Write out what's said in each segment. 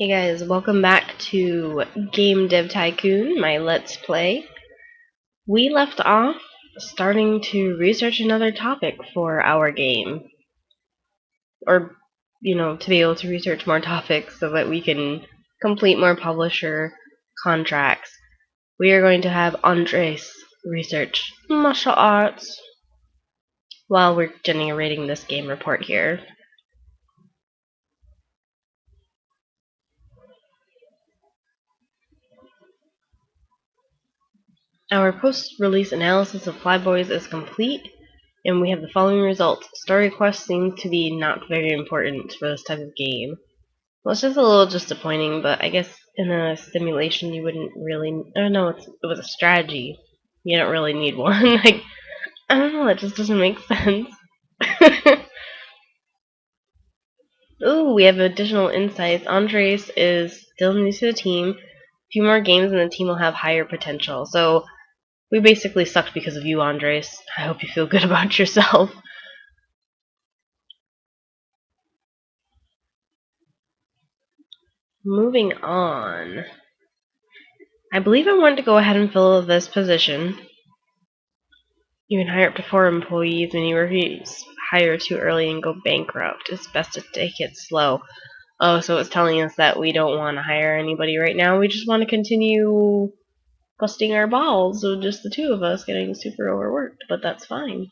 Hey guys, welcome back to Game Dev Tycoon, my Let's Play. We left off starting to research another topic for our game. Or, to be able to research more topics so that we can complete more publisher contracts. We are going to have Andres research martial arts while we're generating this game report here. Our post-release analysis of Flyboys is complete, and we have the following results. Story quests seem to be not very important for this type of game. Well, it's just a little disappointing, but I guess in a simulation you wouldn't really... Oh no, it was a strategy. You don't really need one. Like, I don't know, it just doesn't make sense. Ooh, we have additional insights. Andres is still new to the team. A few more games and the team will have higher potential. So, we basically sucked because of you, Andres. I hope you feel good about yourself. Moving on. I believe I want to go ahead and fill this position. You can hire up to 4 employees. When you hire too early and go bankrupt, it's best to take it slow. Oh, so it's telling us that we don't want to hire anybody right now. We just want to continue busting our balls with just the two of us getting super overworked, but that's fine.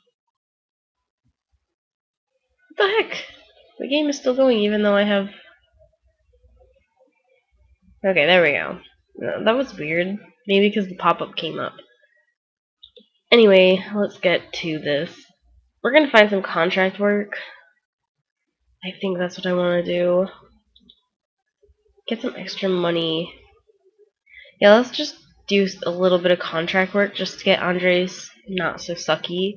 What the heck? The game is still going even though I have... Okay, there we go. That was weird. Maybe because the pop-up came up. Anyway, let's get to this. We're gonna find some contract work. I think that's what I want to do. Get some extra money. Yeah, let's just do a little bit of contract work just to get Andres not so sucky.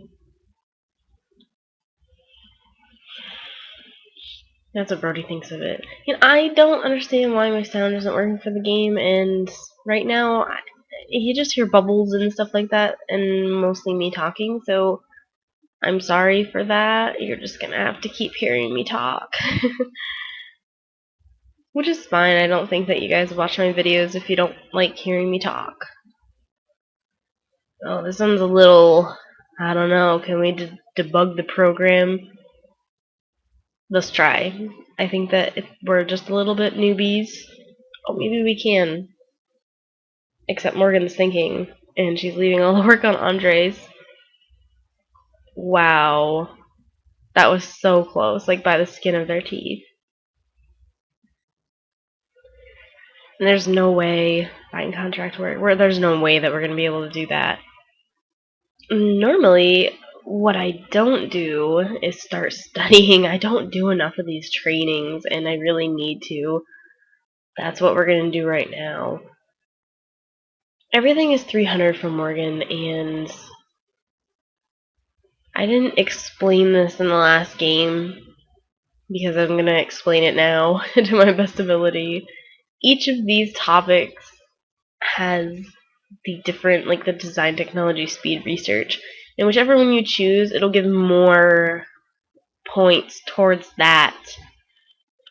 That's what Brody thinks of it. I don't understand why my sound isn't working for the game, and right now you just hear bubbles and stuff like that, and mostly me talking, so I'm sorry for that. You're just gonna have to keep hearing me talk. Which is fine. I don't think that you guys watch my videos if you don't like hearing me talk. Oh, this one's a little... I don't know. Can we debug the program? Let's try. I think that if we're just a little bit newbies... Oh, maybe we can. Except Morgan's thinking, and she's leaving all the work on Andres. Wow. That was so close, like by the skin of their teeth. And there's no way find contract work. There's no way that we're going to be able to do that. Normally, what I don't do is start studying. I don't do enough of these trainings, and I really need to. That's what we're going to do right now. Everything is 300 for Morgan, and I didn't explain this in the last game, because I'm going to explain it now to my best ability. Each of these topics has the different, like the design, technology, speed, research, and whichever one you choose, it'll give more points towards that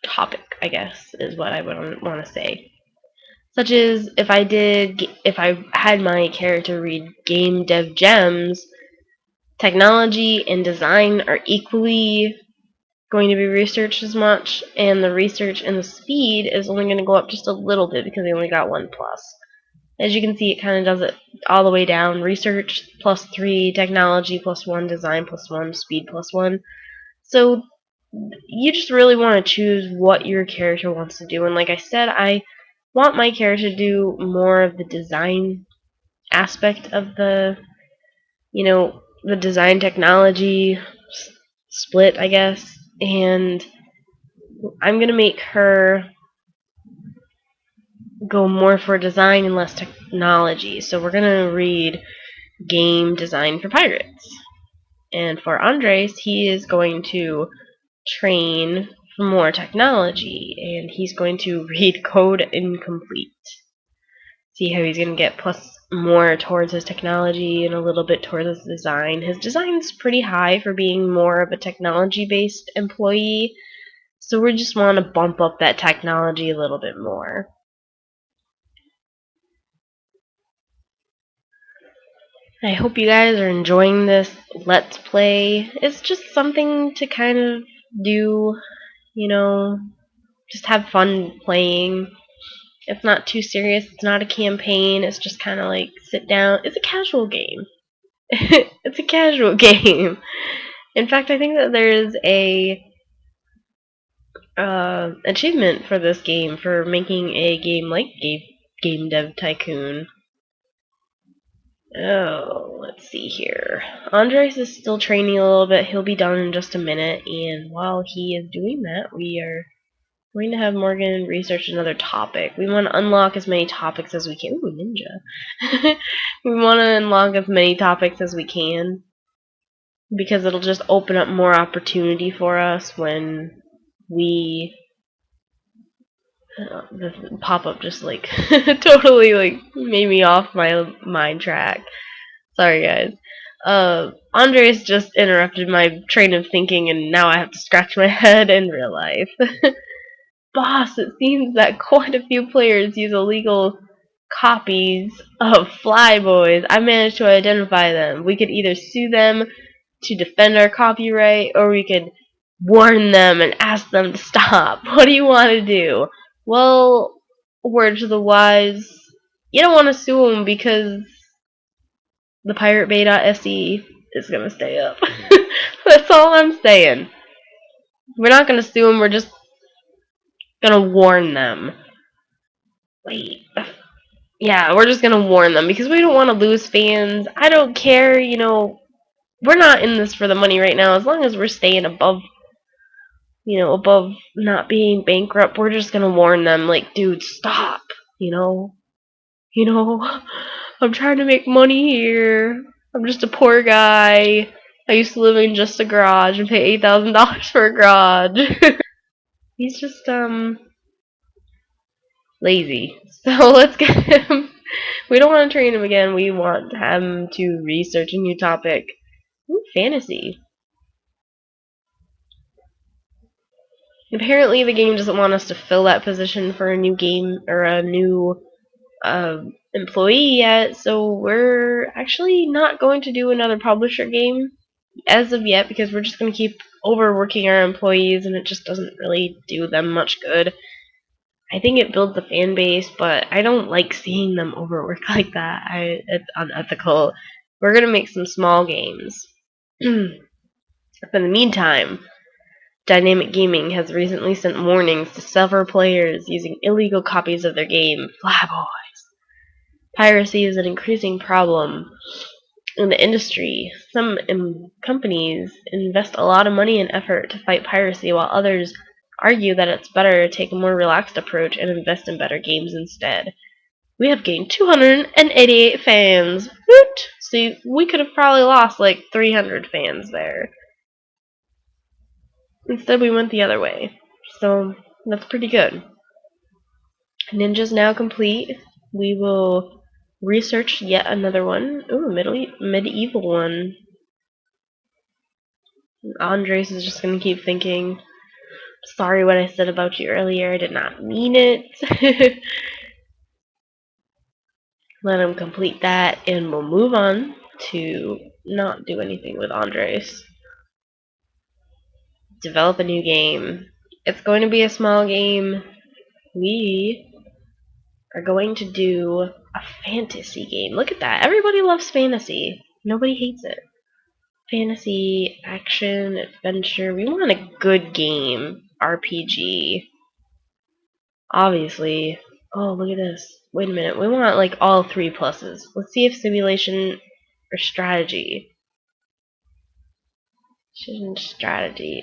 topic, I guess, is what I would want to say. Such as if I had my character read Game Dev Gems, technology and design are equally going to be researched as much, and the research and the speed is only going to go up just a little bit because they only got 1+. As you can see, it kind of does it all the way down. Research +3, technology +1, design +1, speed +1. So you just really want to choose what your character wants to do. And like I said, I want my character to do more of the design aspect of the, the design technology split, I guess. And I'm going to make her go more for design and less technology. So we're going to read Game Design for Pirates. And for Andres, he is going to train for more technology, and he's going to read Code Incomplete. See how he's going to get more towards his technology and a little bit towards his design. His design's pretty high for being more of a technology-based employee, So we just want to bump up that technology a little bit more. I hope you guys are enjoying this Let's Play. It's just something to kind of do, you know, just have fun playing. It's not too serious, it's not a campaign, it's just kind of like sit down. It's a casual game. It's a casual game. In fact, I think that there is a achievement for this game for making a game like Game Dev Tycoon. Oh, let's see here. Andres is still training a little bit. He'll be done in just a minute, and while he is doing that, we are going to have Morgan research another topic. We want to unlock as many topics as we can. Ooh, ninja. We want to unlock as many topics as we can, because it'll just open up more opportunity for us when we the pop-up just like totally like made me off my mind track. Sorry guys. Andres just interrupted my train of thinking and now I have to scratch my head in real life. Boss, it seems that quite a few players use illegal copies of Flyboys. I managed to identify them. We could either sue them to defend our copyright, or we could warn them and ask them to stop. What do you want to do? Well, word to the wise, you don't want to sue them because the piratebay.se is going to stay up. That's all I'm saying. We're not going to sue them, we're just going to warn them. Wait. Yeah, we're just going to warn them because we don't want to lose fans. I don't care, you know, we're not in this for the money right now. As long as we're staying above, you know, above not being bankrupt, we're just gonna warn them, like, dude, stop, you know? You know, I'm trying to make money here. I'm just a poor guy. I used to live in just a garage and pay $8,000 for a garage. He's just, lazy. So let's get him. We don't want to train him again. We want him to research a new topic. Ooh, fantasy. Apparently the game doesn't want us to fill that position for a new game or a new employee yet, so we're actually not going to do another publisher game as of yet because we're just going to keep overworking our employees and it just doesn't really do them much good. I think it builds a fan base, but I don't like seeing them overwork like that. It's unethical. We're going to make some small games. In the meantime, Dynamic Gaming has recently sent warnings to several players using illegal copies of their game, Flyboys. Piracy is an increasing problem in the industry. Some companies invest a lot of money and effort to fight piracy, while others argue that it's better to take a more relaxed approach and invest in better games instead. We have gained 288 fans. Woot! See, we could have probably lost like 300 fans there. Instead, we went the other way. So, that's pretty good. Ninja's now complete. We will research yet another one. Ooh, medieval one. Andres is just gonna keep thinking, sorry what I said about you earlier, I did not mean it. Let him complete that, and we'll move on to not do anything with Andres. Develop a new game. It's going to be a small game. We are going to do a fantasy game. Look at that. Everybody loves fantasy. Nobody hates it. Fantasy, action, adventure. We want a good game. RPG. Obviously. Oh, look at this. Wait a minute. We want like all 3 pluses. Let's see if simulation or strategy. Strategy.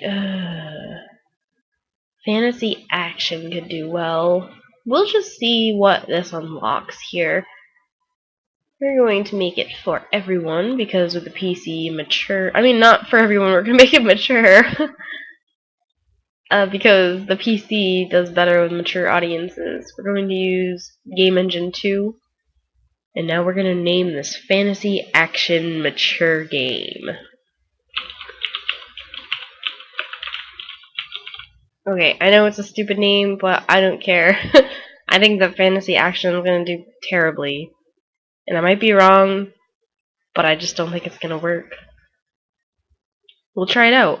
Fantasy action could do well. We'll just see what this unlocks here. We're going to make it for everyone because with the PC mature. I mean, not for everyone. We're going to make it mature. Because the PC does better with mature audiences. We're going to use Game Engine 2. And now we're going to name this Fantasy Action Mature Game. Okay, I know it's a stupid name, but I don't care. I think that fantasy action is gonna do terribly. And I might be wrong, but I just don't think it's gonna work. We'll try it out.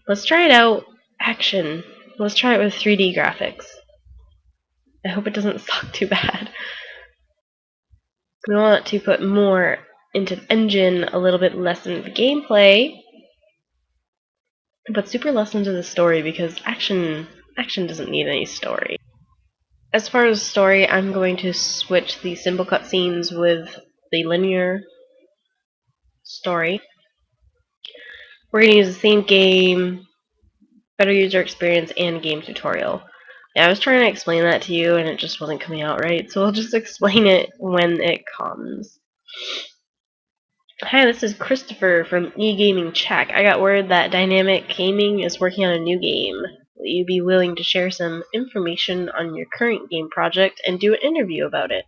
Let's try it out. Action. Let's try it with 3D graphics. I hope it doesn't suck too bad. We want to put more into the engine, a little bit less into the gameplay, but super less into the story because action doesn't need any story. As far as story, I'm going to switch the simple cutscenes with the linear story. We're going to use the same game, better user experience, and game tutorial. Yeah, I was trying to explain that to you and it just wasn't coming out right, so I'll just explain it when it comes. Hi, this is Christopher from eGaming Check. I got word that Dynamic Gaming is working on a new game. Will you be willing to share some information on your current game project and do an interview about it?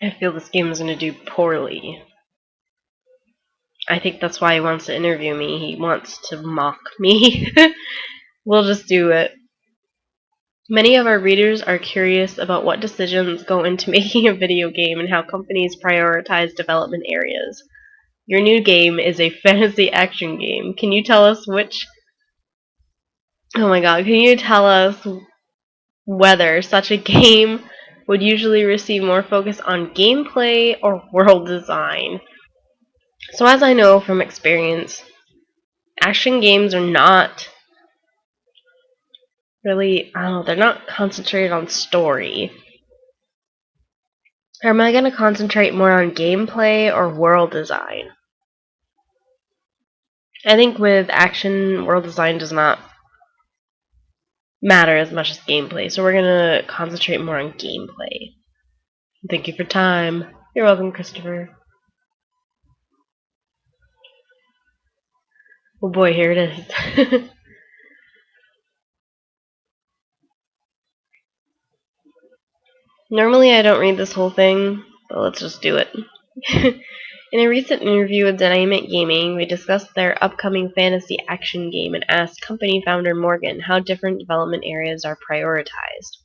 I feel this game is going to do poorly. I think that's why he wants to interview me. He wants to mock me. We'll just do it. Many of our readers are curious about what decisions go into making a video game and how companies prioritize development areas. Your new game is a fantasy action game. Can you tell us which... Oh my god, can you tell us whether such a game would usually receive more focus on gameplay or world design? So as I know from experience, action games are not really, I don't know, they're not concentrated on story. Or am I going to concentrate more on gameplay or world design? I think with action, world design does not matter as much as gameplay, so we're going to concentrate more on gameplay. Thank you for time. You're welcome, Christopher. Oh boy, here it is. Normally I don't read this whole thing, but let's just do it. In a recent interview with Dynamic Gaming, we discussed their upcoming fantasy action game and asked company founder Morgan how different development areas are prioritized.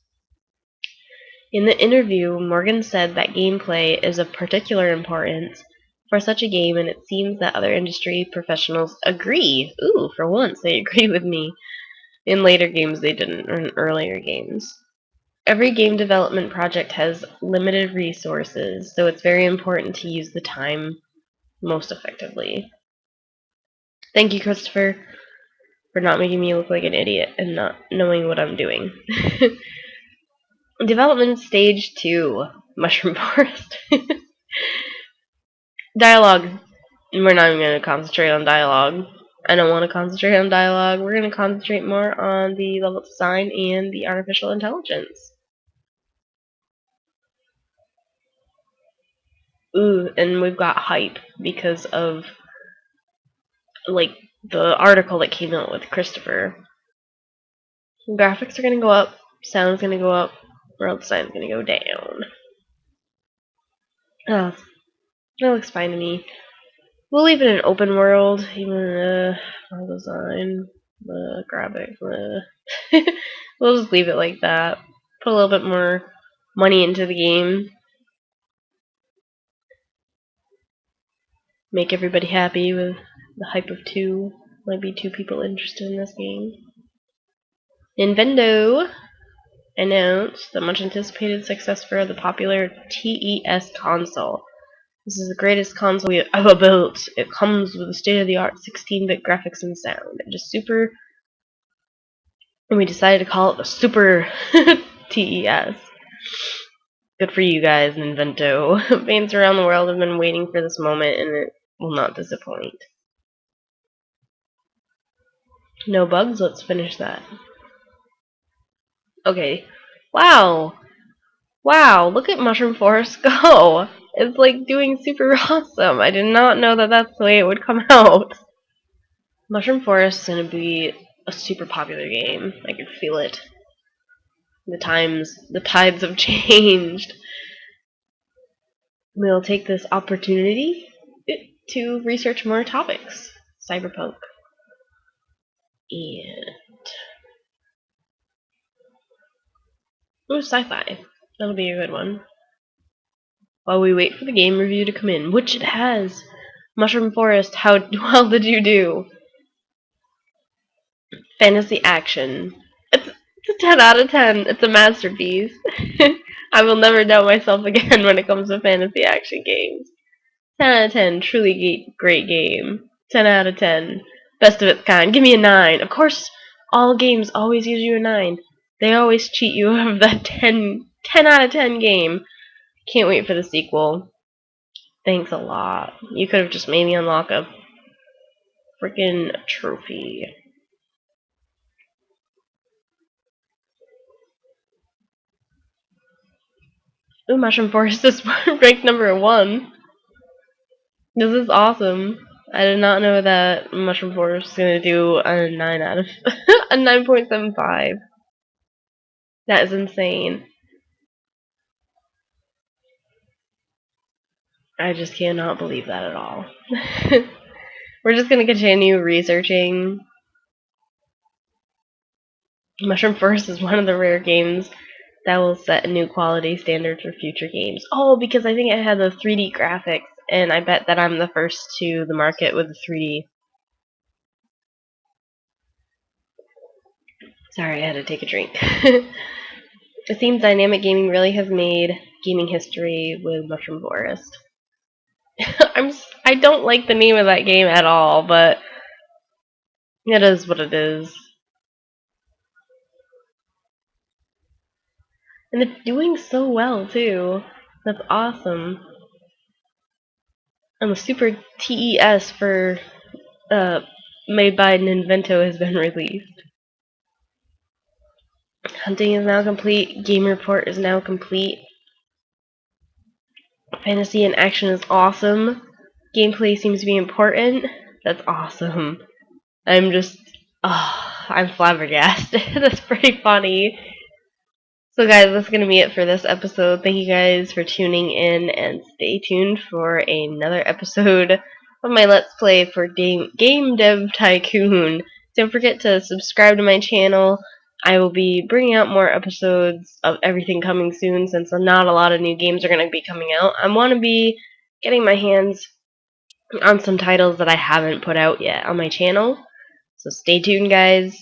In the interview, Morgan said that gameplay is of particular importance for such a game, and it seems that other industry professionals agree. Ooh, for once they agree with me. In later games they didn't, or in earlier games. Every game development project has limited resources, so it's very important to use the time most effectively. Thank you, Christopher, for not making me look like an idiot and not knowing what I'm doing. Development stage 2, Mushroom Forest. Dialogue. We're not even going to concentrate on dialogue. I don't want to concentrate on dialogue. We're going to concentrate more on the level design and the artificial intelligence. Ooh, and we've got hype because of like the article that came out with Christopher. Graphics are gonna go up, sound's gonna go up, world design's gonna go down. Oh, that looks fine to me. We'll leave it an open world, even world design, the graphics. We'll just leave it like that. Put a little bit more money into the game. Make everybody happy with the hype of 2. Might be 2 people interested in this game. Nintendo announced the much anticipated success for the popular TES console. This is the greatest console we have ever built. It comes with a state-of-the-art 16-bit graphics and sound. It is super, and we decided to call it the Super TES. Good for you guys, Nintendo. Fans around the world have been waiting for this moment, and it will not disappoint. No bugs? Let's finish that. Okay. Wow! Wow, look at Mushroom Forest go! It's like doing super awesome. I did not know that that's the way it would come out. Mushroom Forest is going to be a super popular game. I can feel it. The tides have changed. We'll take this opportunity to research more topics. Cyberpunk. And ooh, sci-fi. That'll be a good one. While we wait for the game review to come in, which it has. Mushroom Forest, how well did you do? Fantasy action. It's a 10 out of 10. It's a masterpiece. I will never doubt myself again when it comes to fantasy action games. 10 out of 10. Truly great game. 10 out of 10. Best of its kind. Give me a 9. Of course, all games always give you a 9. They always cheat you of that 10 out of 10 game. Can't wait for the sequel. Thanks a lot. You could have just made me unlock a freaking trophy. Ooh, Mushroom Forest is ranked number 1. This is awesome. I did not know that Mushroom Forest is gonna do a 9 out of a 9.75. That is insane. I just cannot believe that at all. We're just gonna continue researching. Mushroom Forest is one of the rare games that will set a new quality standard for future games. Oh, because I think it had the 3D graphics, and I bet that I'm the first to the market with the 3D. Sorry, I had to take a drink. It seems dynamic gaming really has made gaming history with Mushroom Forest. I don't like the name of that game at all, but it is what it is. And it's doing so well too. That's awesome. And the Super TES for made by Ninvento has been released. Hunting is now complete. Game report is now complete. Fantasy and action is awesome. Gameplay seems to be important. That's awesome. I'm just, I'm flabbergasted. That's pretty funny. So guys, that's going to be it for this episode. Thank you guys for tuning in, and stay tuned for another episode of my Let's Play for Game Dev Tycoon. Don't forget to subscribe to my channel. I will be bringing out more episodes of everything coming soon, since not a lot of new games are going to be coming out. I want to be getting my hands on some titles that I haven't put out yet on my channel. So stay tuned, guys.